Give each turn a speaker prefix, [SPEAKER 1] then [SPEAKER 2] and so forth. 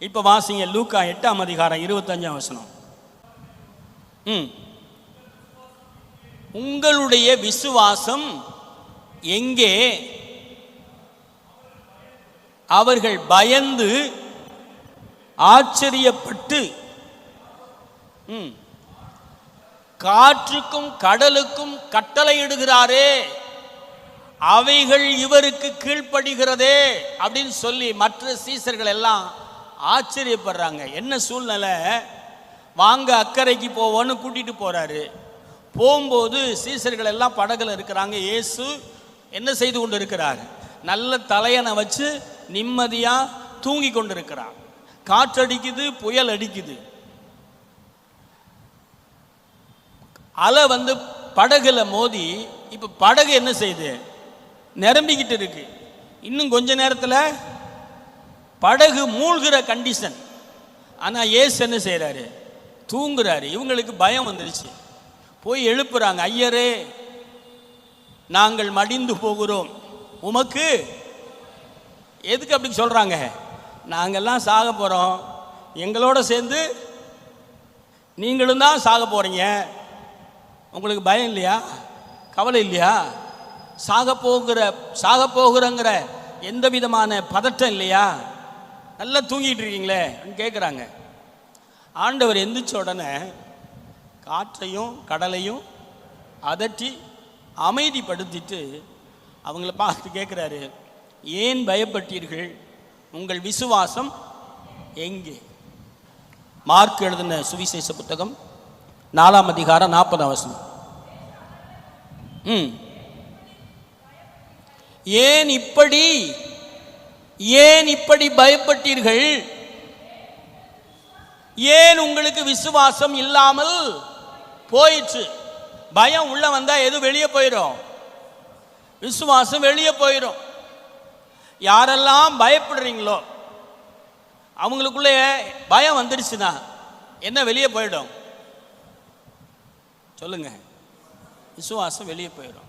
[SPEAKER 1] இப்ப வாசிங்க லூக்கா 8ஆம் அதிகாரம் 25ஆம் வசனம். உங்களுடைய விசுவாசம் எங்கே? அவர்கள் பயந்து ஆச்சரியப்பட்டு காற்றுக்கும் கடலுக்கும் கட்டளையிடுகிறாரே, அவைகள் இவருக்கு கீழ்ப்படுகிறதே அப்படின்னு சொல்லி மற்ற சீசர்கள் எல்லாம் ஆச்சரியப்படுறாங்க. என்ன சூழ்நிலை? வாங்க அக்கறைக்கு போவோன்னு கூட்டிட்டு போறாரு. போகும்போது சீசர்கள் எல்லாம் படகுல இருக்கிறாங்க. இயேசு என்ன செய்து கொண்டு இருக்கிறார்? நல்ல தலையணை வச்சு நிம்மதியா தூங்கி கொண்டு இருக்கிறார். காற்றடிக்குது, புயல் அடிக்குது, அலை வந்து படகுல மோதி இப்ப படகு என்ன செய்யுது? நிரம்பிக்கிட்டு இருக்கு. இன்னும் கொஞ்ச நேரத்தில் படகு மூழ்கிற கண்டிஷன். ஆனா இயேசு என்ன செய்யறாரு? தூங்குறாரு. இவங்களுக்கு பயம் வந்துருச்சு. போய் எழுப்புறாங்க. ஐயரே, நாங்கள் மடிந்து போகிறோம், உமக்கு. எதுக்கு அப்படி சொல்றாங்க? நாங்கெல்லாம் சாக போறோம், எங்களோட சேர்ந்து நீங்களும் தான் சாக போறீங்க. உங்களுக்கு பயம் இல்லையா? கவலை இல்லையா? சாக போகிறங்கிற எந்த விதமான பதட்டம் இல்லையா? நல்லா தூங்கிட்டு இருக்கீங்களே கேட்குறாங்க. ஆண்டவர் எந்திரிச்ச உடனே காற்றையும் கடலையும் அதட்டி அமைதிப்படுத்திட்டு அவங்கள பார்த்து கேட்குறாரு, ஏன் பயப்பட்டீர்கள்? உங்கள் விசுவாசம் எங்கே? மார்க் எழுதின சுவிசேஷ புத்தகம் 4ஆம் அதிகாரம் 40ஆம் வசனம். ஏன் இப்படி பயப்பட்டீர்கள்? ஏன் உங்களுக்கு விசுவாசம் இல்லாமல் போயிற்று? பயம் உள்ள வந்தா எது வெளியே போயிடும்? விசுவாசம் வெளியே போயிடும். யாரெல்லாம் பயப்படுறீங்களோ அவங்களுக்குள்ளே பயம் வந்துருச்சுன்னா என்ன வெளியே போயிடும்? சொல்லுங்க. விசுவாசம் வெளியே போயிடும்.